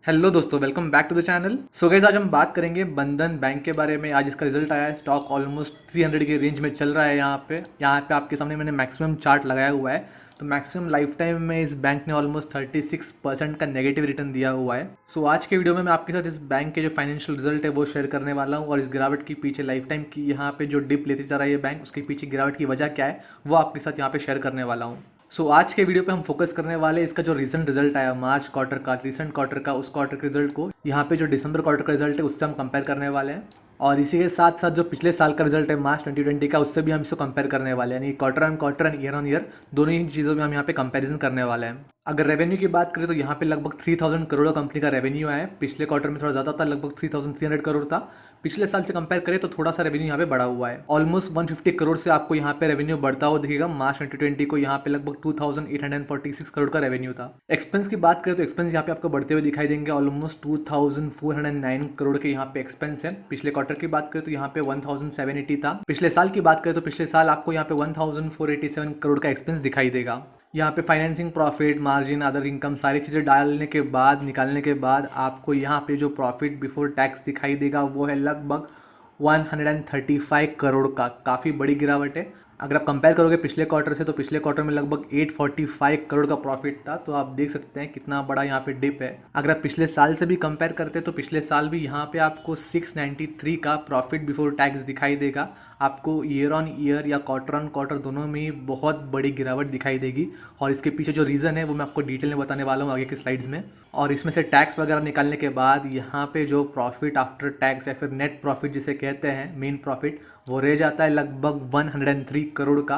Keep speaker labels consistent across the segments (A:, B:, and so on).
A: Hello दोस्तों, welcome back to the channel. So guys, आज हम बात करेंगे बंधन बैंक के बारे में। आज इसका रिजल्ट आया है। स्टॉक ऑलमोस्ट 300 के रेंज में चल रहा है। यहाँ पे आपके सामने मैंने मैक्सिमम चार्ट लगाया हुआ है। तो मैक्सिमम लाइफ टाइम में इस बैंक ने ऑलमोस्ट 36% का नेगेटिव रिटर्न दिया हुआ है। सो आज के वीडियो में मैं आपके साथ इस बैंक के जो फाइनेंशियल रिजल्ट है वो शेयर करने वाला हूँ, और इस गिरावट के पीछे लाइफ टाइम की यहाँ पे जो डिप लेते जा रहा है ये बैंक, उसके पीछे गिरावट की वजह क्या है वो आपके साथ यहाँ पे शेयर करने वाला हूँ। आज के वीडियो पे हम फोकस करने वाले हैं इसका जो रिसेंट रिजल्ट आया मार्च क्वार्टर का, रिसेंट क्वार्टर का, उस क्वार्टर के रिजल्ट को यहाँ पे जो दिसंबर क्वार्टर का रिजल्ट है उससे हम कंपेयर करने वाले हैं। और इसी के साथ साथ जो पिछले साल का रिजल्ट है मार्च 2020 का, उससे भी हम इसको कंपेयर करने वाले हैं। यानी quarter and year on year दोनों ही चीज़ों में हम यहाँ पे कंपैरिजन करने वाले हैं। अगर रेवेन्यू की बात करें तो यहाँ पे लगभग 3000 करोड़ कंपनी का रेवेन्यू आया है। पिछले क्वार्टर में थोड़ा ज़्यादा था, लगभग 3300 करोड़ था। पिछले साल से कंपेयर करें तो थोड़ा सा रेवेन्यू यहाँ पे बढ़ा हुआ है। ऑलमोस्ट 150 करोड़ से आपको यहाँ पे रेवेन्यू बढ़ता हुआ दिखेगा। मार्च 2020 को यहाँ पे लगभग 2846 करोड़ का रेवेन्यू था। एक्सपेंस की बात करें तो एक्सपेंस यहाँ पे आपको बढ़ते हुए दिखाई देंगे। ऑलमोस्ट 2409 करोड़ के यहाँ पे एक्सपेंस है। पिछले क्वार्टर की बात करें तो यहाँ पे 1780 था। पिछले साल की बात करें तो पिछले साल आपको यहाँ पे 1487 करोड़ का एक्सपेंस दिखाई देगा। यहाँ पे financing profit, margin, other income सारी चीज़ें डालने के बाद, निकालने के बाद आपको यहाँ पे जो प्रॉफिट बिफोर टैक्स दिखाई देगा वो है लगभग 135 करोड़ का। काफ़ी बड़ी गिरावट है। अगर आप कंपेयर करोगे पिछले क्वार्टर से तो पिछले क्वार्टर में लगभग 845 करोड़ का प्रॉफिट था। तो आप देख सकते हैं कितना बड़ा यहाँ पे डिप है। अगर आप पिछले साल से भी कंपेयर करते हैं तो पिछले साल भी यहाँ पे आपको 693 का प्रॉफिट बिफोर टैक्स दिखाई देगा। आपको ईयर ऑन ईयर या क्वार्टर ऑन क्वार्टर दोनों में ही बहुत बड़ी गिरावट दिखाई देगी। और इसके पीछे जो रीज़न है वो मैं आपको डिटेल में बताने वाला हूँ आगे के स्लाइड्स में। और इसमें से टैक्स वगैरह निकालने के बाद यहाँ पे जो प्रॉफिट आफ्टर टैक्स या फिर नेट प्रॉफिट जिसे कहते हैं, मेन प्रॉफिट, वो रह जाता है लगभग 103 करोड़ का।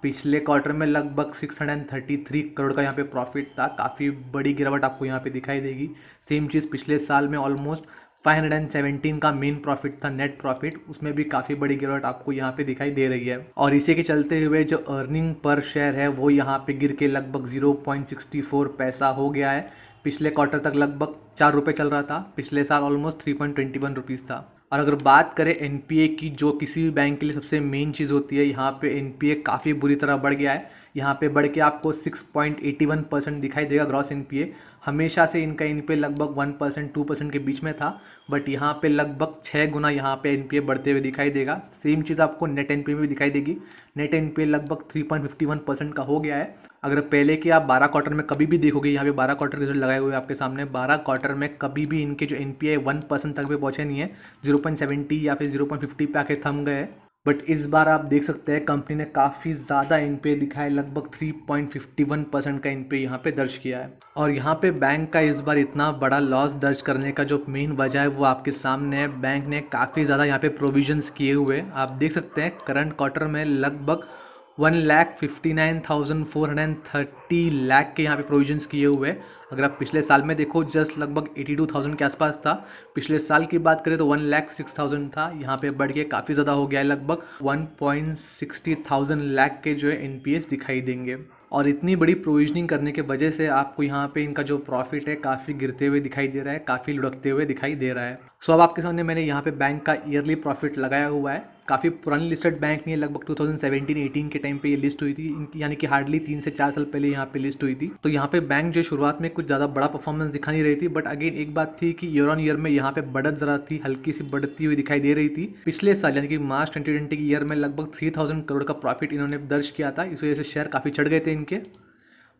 A: पिछले क्वार्टर में लगभग 633 करोड़ का यहाँ पे प्रॉफिट था। काफ़ी बड़ी गिरावट आपको यहाँ पे दिखाई देगी। सेम चीज़ पिछले साल में ऑलमोस्ट 517 का मेन प्रॉफिट था, नेट प्रॉफिट, उसमें भी काफ़ी बड़ी गिरावट आपको यहाँ पे दिखाई दे रही है। और इसी के चलते हुए जो अर्निंग पर शेयर है वो यहाँ पे गिर के लगभग 0.64 पैसा हो गया है। पिछले क्वार्टर तक लगभग 4 रुपये चल रहा था। पिछले साल ऑलमोस्ट 3.21 रुपीज़ था। और अगर बात करें एनपीए की, जो किसी भी बैंक के लिए सबसे मेन चीज़ होती है, यहाँ पे एनपीए काफ़ी बुरी तरह बढ़ गया है। यहाँ पे बढ़ के आपको 6.81% दिखाई देगा ग्रॉस एनपीए। हमेशा से इनका एनपीए लगभग 1% 2% के बीच में था, बट यहाँ पे लगभग 6 गुना यहाँ पे एनपीए बढ़ते हुए दिखाई देगा। सेम चीज़ आपको नेट एनपीए में भी दिखाई देगी। नेट एनपीए लगभग 3.51% का हो गया है। अगर पहले के आप 12 क्वार्टर में कभी भी देखोगे, यहाँ पे 12 क्वार्टर रिजल्ट लगाए हुए आपके सामने, 12 क्वार्टर में कभी भी इनके जो एनपीए 1% तक भी पहुँचे नहीं है। 0.70 या फिर 0.50 पे आके थम गए। बट इस बार आप देख सकते हैं कंपनी ने काफ़ी ज़्यादा एनपीए दिखाए, लगभग 3.51% का एनपीए यहाँ पे दर्ज किया है। और यहाँ पे बैंक का इस बार इतना बड़ा लॉस दर्ज करने का जो मेन वजह है वो आपके सामने है। बैंक ने काफ़ी ज़्यादा यहाँ पे प्रोविजंस किए हुए, आप देख सकते हैं करंट क्वार्टर में लगभग 1,59,430 लाख के यहाँ पे प्रोविजंस किए हुए। अगर आप पिछले साल में देखो जस्ट लगभग 82,000 के आसपास था। पिछले साल की बात करें तो 1,06,000 था। यहाँ पे बढ़ के काफ़ी ज़्यादा हो गया है, लगभग 1.60,000 लाख के जो है एनपीएस दिखाई देंगे। और इतनी बड़ी प्रोविजनिंग करने के वजह से आपको यहाँ पे इनका जो प्रॉफिट है काफ़ी गिरते हुए दिखाई दे रहा है, काफ़ी लुढ़कते हुए दिखाई दे रहा है। अब आपके सामने मैंने यहाँ पे बैंक का ईयरली प्रॉफिट लगाया हुआ है। काफ़ी पुरानी लिस्टेड बैंक नहीं है, लगभग 2017-18 के टाइम पे ये लिस्ट हुई थी, यानी कि हार्डली 3 से 4 साल पहले यहाँ पे लिस्ट हुई थी। तो यहाँ पे बैंक जो शुरुआत में कुछ ज़्यादा बड़ा परफॉर्मेंस दिखा नहीं रही थी, बट अगेन एक बात थी कि ईयर ऑन ईयर में यहाँ पे बढ़त ज़रा थी, हल्की सी बढ़ती हुई दिखाई दे रही थी। पिछले साल यानी कि मार्च 2020 की ईयर में लगभग 3000 करोड़ का प्रॉफिट इन्होंने दर्ज किया था। इस वजह से शेयर काफ़ी चढ़ गए थे इनके।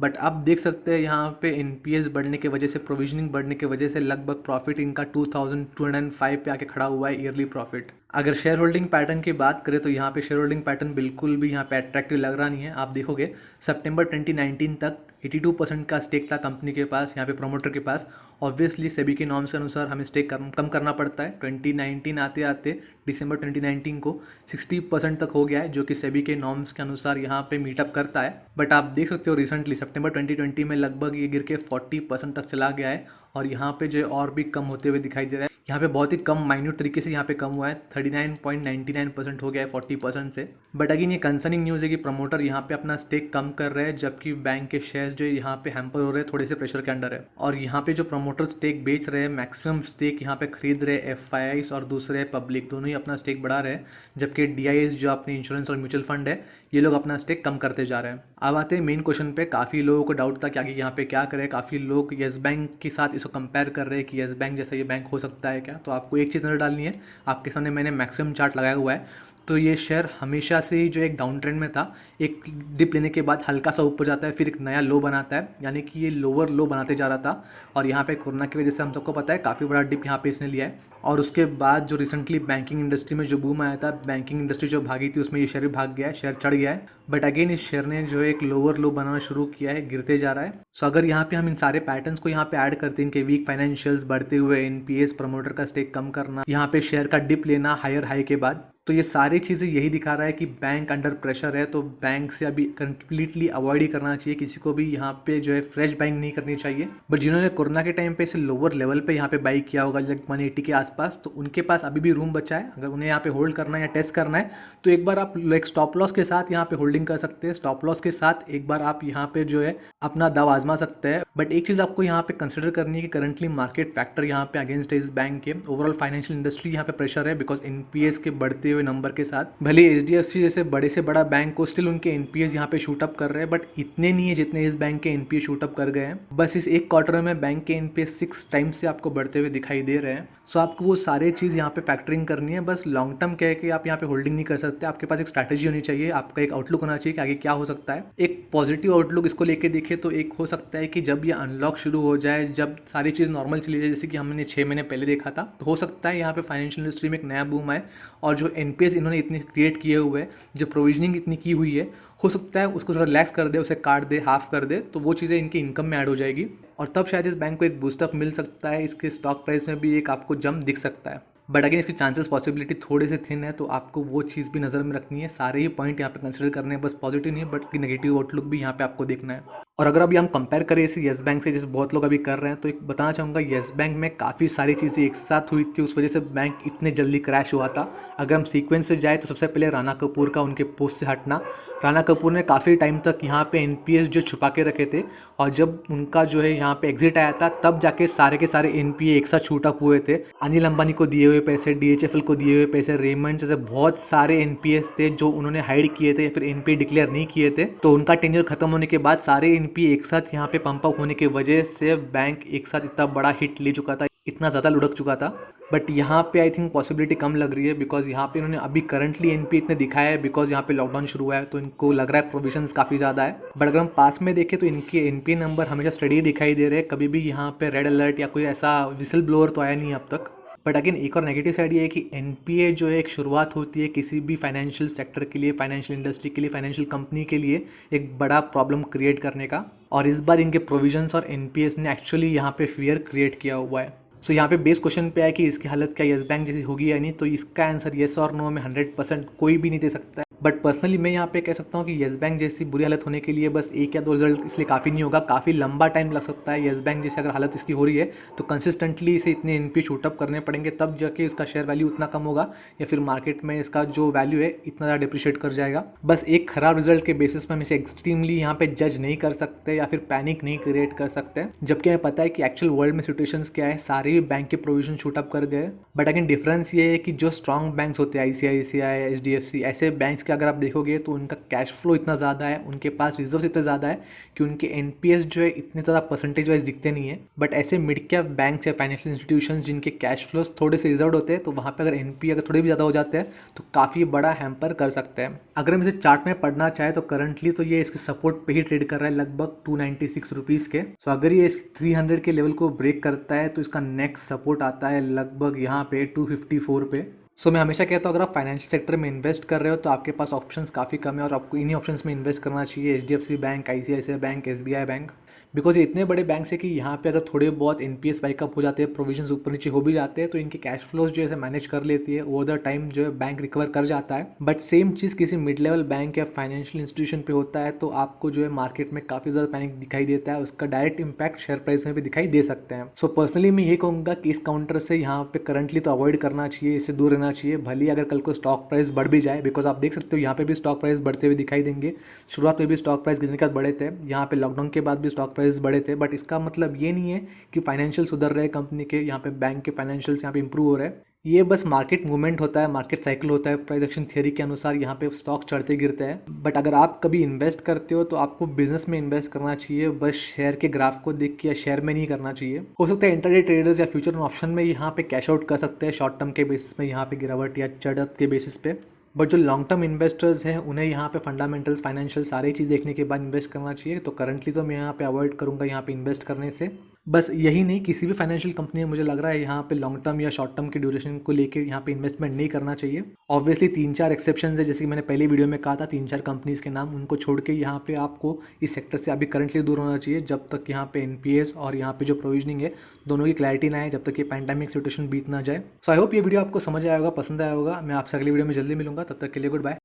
A: बट अब देख सकते हैं यहाँ पे एनपीएस बढ़ने की वजह से, प्रोविजनिंग बढ़ने की वजह से लगभग प्रॉफिट इनका 2205 पे आके खड़ा हुआ है ईयरली प्रॉफिट। अगर शेयर होल्डिंग पैटर्न की बात करें तो यहाँ पे शेयर होल्डिंग पैटर्न बिल्कुल भी यहाँ पे अट्रैक्टिव लग रहा नहीं है। आप देखोगे सितंबर 2019 तक 82% का स्टेक था कंपनी के पास, यहाँ पे प्रोमोटर के पास। ऑब्वियसली सेबी के नॉर्म्स के अनुसार हमें स्टेक कम करना पड़ता है। 2019 आते आते दिसंबर 2019 को 60% तक हो गया है, जो कि सेबी के नॉर्म्स के अनुसार यहाँ पे मीटअप करता है। बट आप देख सकते हो रिसेंटली सितंबर 2020 में लगभग ये गिर के 40% तक चला गया है। और यहाँ पे जो और भी कम होते हुए दिखाई दे रहा है। यहाँ पे बहुत ही कम माइन्यूट तरीके से यहाँ पे कम हुआ है, 39.99% हो गया है 40% से। बट अगेन ये कंसर्निंग न्यूज़ है कि प्रमोटर यहाँ पे अपना स्टेक कम कर रहे हैं, जबकि बैंक के शेयर्स जो यहाँ पे हैम्पर हो रहे हैं, थोड़े से प्रेशर के अंडर है। और यहाँ पे जो प्रमोटर स्टेक बेच रहे हैं, मैक्सिमम स्टेक यहाँ पे खरीद रहे हैं एफआईआईस और दूसरे पब्लिक, दोनों ही अपना स्टेक बढ़ा रहे हैं। जबकि डीआईएस जो अपनी इंश्योरेंस और म्यूचुअल फंड है, ये लोग अपना स्टेक कम करते जा रहे हैं। अब आते हैं मेन क्वेश्चन पे। काफ़ी लोगों को डाउट था कि आगे यहाँ पे क्या करें। काफ़ी लोग येस बैंक के साथ इसको कंपेयर कर रहे हैं कि येस बैंक जैसा ये बैंक हो सकता है क्या। तो आपको एक चीज़ नज़र डालनी है, आपके सामने मैंने मैक्सिमम चार्ट लगाया हुआ है। तो ये शेयर हमेशा से ही जो एक डाउन ट्रेंड में था, एक डिप लेने के बाद हल्का सा ऊपर जाता है, फिर एक नया लो बनाता है, यानी कि ये लोअर लो बनाते जा रहा था। और यहाँ पे कोरोना की वजह से हम सबको पता है काफ़ी बड़ा डिप यहाँ पे इसने लिया है। और उसके बाद जो रिसेंटली बैंकिंग इंडस्ट्री में जो बूम आया था, बैंकिंग इंडस्ट्री जो भागी थी उसमें ये शेयर भी भाग गया है, शेयर चढ़ गया है। बट अगेन इस शेयर ने जो एक लोअर लो बनाना शुरू किया है, गिरते जा रहा है। सो अगर यहाँ पे हम इन सारे पैटर्न्स को यहाँ पे ऐड करते हैं, इनके वीक फाइनेंशियल्स, बढ़ते हुए एनपीएस, प्रमोटर का स्टेक कम करना, यहाँ पे शेयर का डिप लेना हायर हाई के बाद, तो ये सारी चीज़ें यही दिखा रहा है कि बैंक अंडर प्रेशर है। तो बैंक से अभी कंप्लीटली अवॉइड ही करना चाहिए, किसी को भी यहाँ पे जो है फ्रेश बाइंग नहीं करनी चाहिए। बट जिन्होंने कोरोना के टाइम पे इसे लोअर लेवल पे यहाँ पे बाई किया होगा लाइक 180 के आसपास, तो उनके पास अभी भी रूम बचा है। अगर उन्हें यहाँ पे होल्ड करना है या टेस्ट करना है तो एक बार आप लाइक स्टॉप लॉस के साथ यहाँ पे होल्डिंग कर सकते हैं। स्टॉप लॉस के साथ एक बार आप यहाँ पे जो है अपना दाव आजमा सकते हैं। बट एक चीज़ आपको यहाँ पे कंसिडर करनी है कि करंटली मार्केट फैक्टर यहाँ पे अगेंस्ट है इस बैंक के। ओवरऑल फाइनेंशियल इंडस्ट्री यहाँ पे प्रेशर है बिकॉज एनपीएस के बढ़ते हुए नंबर के साथ। भले एचडीएफसी जैसे बड़े से बड़ा बैंक को स्टिल उनके एनपीएस यहाँ पे शूट अप कर रहे हैं, बट इतने नहीं है जितने इस बैंक के एनपीएस शूट अप कर गए हैं। बस इस एक क्वार्टर में बैंक के एनपीएस 6 टाइम्स से आपको बढ़ते हुए दिखाई दे रहे हैं। सो आपको वो सारे चीज़ यहाँ पे फैक्टरिंग करनी है। बस लॉन्ग टर्म कह के आप यहाँ पे होल्डिंग नहीं कर सकते, आपके पास एक स्ट्रैटेजी होनी चाहिए, आपका एक आउटलुक होना चाहिए कि आगे क्या हो सकता है। एक पॉजिटिव आउटलुक इसको लेके देखे तो एक हो सकता है कि जब ये अनलॉक शुरू हो जाए, जब सारी चीज़ नॉर्मल चली जाए, जैसे कि हमने 6 महीने पहले देखा था, तो हो सकता है यहाँ पे फाइनेंशियल इंडस्ट्री में एक नया बूम आए और जो एनपीएस इन्होंने इतने क्रिएट किए हुए हैं, जो प्रोविजनिंग इतनी की हुई है, हो सकता है उसको थोड़ा रिलैक्स कर दे, उसे काट दे, हाफ कर दे, तो वो चीज़ें इनकी इनकम में ऐड हो जाएगी और तब शायद इस बैंक को एक बूस्टअप मिल सकता है। इसके स्टॉक प्राइस में भी एक आपको जंप दिख सकता है। बट अगेन इसकी चांसेस पॉसिबिलिटी थोड़े से थिन है, तो आपको वो चीज़ भी नज़र में रखनी है। सारे ही पॉइंट यहाँ पे कंसिडर करने हैं, बस पॉजिटिव नहीं बट नेगेटिव आउटलुक भी यहाँ पे आपको देखना है। और अगर अभी हम कंपेयर करें इसे येस बैंक से, जैसे बहुत लोग अभी कर रहे हैं, तो एक बताना चाहूँगा येस बैंक में काफ़ी सारी चीज़ें एक साथ हुई थी, उस वजह से बैंक इतने जल्दी क्रैश हुआ था। अगर हम सीक्वेंस से जाए तो सबसे पहले राणा कपूर का उनके पोस्ट से हटना। राणा कपूर ने काफ़ी टाइम तक यहाँ पे एनपीएस जो छुपा के रखे थे और जब उनका जो है यहाँ पे एग्जिट आया था तब जाके सारे के सारे एनपीए एक साथ छूट अप हुए थे। अनिल अंबानी को दिए हुए पैसे, डीएचएफएल को दिए हुए पैसे, रेमंड जैसे बहुत सारे एनपीएस थे जो उन्होंने हाइड किए थे या फिर एनपीए डिक्लेयर नहीं किए थे, तो उनका टेन्योर खत्म होने के बाद सारे एनपीए एक साथ यहाँ पे पंप अप होने की वजह से बैंक एक साथ इतना बड़ा हिट ले चुका था, इतना ज़्यादा लुढ़क चुका था। बट यहाँ पे आई थिंक पॉसिबिलिटी कम लग रही है बिकॉज यहाँ पे इन्होंने अभी करंटली एनपीए इतने दिखाया है बिकॉज यहाँ पे लॉकडाउन शुरू हुआ है, तो इनको लग रहा है प्रोविजंस काफ़ी ज़्यादा है। बट अगर हम पास में देखें तो इनके एनपीए नंबर हमेशा स्टडी दिखाई दे रहे हैं, कभी भी यहाँ पे रेड अलर्ट या कोई ऐसा विसल ब्लोअर तो आया नहीं अब तक। बट अगेन एक और नेगेटिव साइड ये है कि एनपीए जो है एक शुरुआत होती है किसी भी फाइनेंशियल सेक्टर के लिए, फाइनेंशियल इंडस्ट्री के लिए, फाइनेंशियल कंपनी के लिए एक बड़ा प्रॉब्लम क्रिएट करने का। और इस बार इनके प्रोविजंस और एनपीएस ने एक्चुअली यहाँ पे फियर क्रिएट किया हुआ है। सो यहाँ पे बेस क्वेश्चन पे है कि इसकी हालत क्या येस बैंक जैसी होगी या नहीं, तो इसका आंसर येस और नो में 100% कोई भी नहीं दे सकता है। बट पर्सनली मैं यहाँ पे कह सकता हूँ कि येस बैंक जैसी बुरी हालत होने के लिए बस एक या दो रिजल्ट इसलिए काफ़ी नहीं होगा, काफ़ी लंबा टाइम लग सकता है। येस बैंक जैसे अगर हालत इसकी हो रही है तो कंसिस्टेंटली इसे इतने एनपी शूटअप करने पड़ेंगे, तब जाके इसका शेयर वैल्यू उतना कम होगा या फिर मार्केट में इसका जो वैल्यू है इतना ज़्यादा डिप्रिशिएट कर जाएगा। बस एक खराब रिजल्ट के बेसिस पर हम इसे एक्सट्रीमली यहाँ पे जज नहीं कर सकते या फिर पैनिक नहीं क्रिएट कर सकते, जबकि हमें पता है कि एक्चुअल वर्ल्ड में सिचुएशंस क्या है, सारे बैंक के प्रोविजन शूटअप कर गए। बट अगेन डिफरेंस ये है कि जो स्ट्रॉन्ग बैंक्स होते हैं आईसीआईसीआई, एचडीएफसी, ऐसे बैंक्स के अगर आप देखोगे तो उनका कैश फ्लो इतना ज़्यादा है, उनके पास रिजर्व्स इतना ज़्यादा है कि उनके एनपीएस जो है इतने ज़्यादा परसेंटेज वाइज दिखते नहीं है। बट ऐसे मिड कैप बैंक्स या फाइनेंशियल इंस्टीट्यूशंस जिनके कैश फ्लोज थोड़े से रिजर्व होते हैं, तो वहाँ पे अगर एनपी अगर थोड़े भी ज़्यादा हो जाते हैं तो काफ़ी बड़ा हैम्पर कर सकते हैं। अगर हम इसे चार्ट में पढ़ना चाहे तो करंटली तो ये इसके सपोर्ट पे ही ट्रेड कर रहा है लगभग 296 रुपीज़ के। सो अगर ये इस 300 के लेवल को ब्रेक करता है तो इसका नेक्स्ट सपोर्ट आता है लगभग यहाँ पे 254 पे। सो मैं हमेशा कहता हूँ अगर आप फाइनेंशियल सेक्टर में इन्वेस्ट कर रहे हो तो आपके पास ऑप्शंस काफ़ी कम है और आपको इन्हीं ऑप्शंस में इन्वेस्ट करना चाहिए, HDFC bank, ICICI bank, SBI bank, because ये इतने बड़े बैंक है कि यहाँ पे अगर थोड़े बहुत एनपीएस बाइकअप हो जाते हैं, प्रोविजंस ऊपर नीचे हो भी जाते हैं, तो इनके कैश फ्लोज जो है मैनेज कर लेती है, ओवर द टाइम जो है बैंक रिकवर कर जाता है। बट सेम चीज़ किसी मिड लेवल बैंक या फाइनेंशियल इंस्टीट्यूशन पे होता है तो आपको जो है मार्केट में काफ़ी ज़्यादा पैनिक दिखाई देता है, उसका डायरेक्ट इंपैक्ट शेयर प्राइस में भी दिखाई दे सकते हैं। सो पर्सनली मैं ये कहूँगा कि इस काउंटर से यहाँ पे करंटली तो अवॉइड करना चाहिए, इससे दूर रहना चाहिए। भले अगर कल को स्टॉक प्राइस बढ़ भी जाए, बिकॉज आप देख सकते हो यहाँ पे भी स्टॉक प्राइस बढ़ते हुए दिखाई देंगे, शुरुआत में भी स्टॉक प्राइस गिरने के बाद बढ़े थे, यहाँ पे लॉकडाउन के बाद भी स्टॉक प्राइस बढ़े थे, बट इसका मतलब ये नहीं है कि फाइनेंशियल सुधर रहे कंपनी के, यहाँ पे बैंक के फाइनेंशियल्स यहाँ पे इंप्रूव हो रहे हैं। ये बस मार्केट मूवमेंट होता है, मार्केट साइकिल होता है, प्राइस एक्शन थियरी के अनुसार यहाँ पे स्टॉक चढ़ते गिरते हैं। बट अगर आप कभी इन्वेस्ट करते हो तो आपको बिजनेस में इन्वेस्ट करना चाहिए, बस शेयर के ग्राफ को देख के या शेयर में नहीं करना चाहिए। हो सकता है इंटरडे ट्रेडर्स या फ्यूचर ऑप्शन में यहाँ पे कैश आउट कर सकते हैं शॉर्ट टर्म के बेसिस पे, यहाँ पे गिरावट या चढ़त के बेसिस पे। बट जो लॉन्ग टर्म इन्वेस्टर्स हैं उन्हें यहाँ पे फंडामेंटल्स, फाइनेंशियल सारी चीज़ देखने के बाद इन्वेस्ट करना चाहिए। तो करंटली तो मैं यहाँ पे अवॉइड करूँगा यहाँ पे इन्वेस्ट करने से। बस यही नहीं, किसी भी फाइनेंशियल कंपनी में मुझे लग रहा है यहाँ पे लॉन्ग टर्म या शॉर्ट टर्म की ड्यूरेशन को लेकर यहाँ पे इन्वेस्टमेंट नहीं करना चाहिए। ऑब्वियसली 3-4 एक्सेप्शंस है, जैसे कि मैंने पहले वीडियो में कहा था 3-4 कंपनीज के नाम, उनको छोड़ के यहाँ पे आपको इस सेक्टर से अभी करंटली दूर होना चाहिए जब तक यहाँ पे एनपीएस और यहाँ पे जो प्रोविजनिंग है दोनों की क्लैरिटी ना आए, जब तक ये पैंडेमिक सिचुएशन बीत ना जाए। सो आई होप ये वीडियो आपको समझ आया होगा, पसंद आया होगा। मैं आपसे अगली वीडियो में जल्दी मिलूंगा, तब तक के लिए गुड बाय।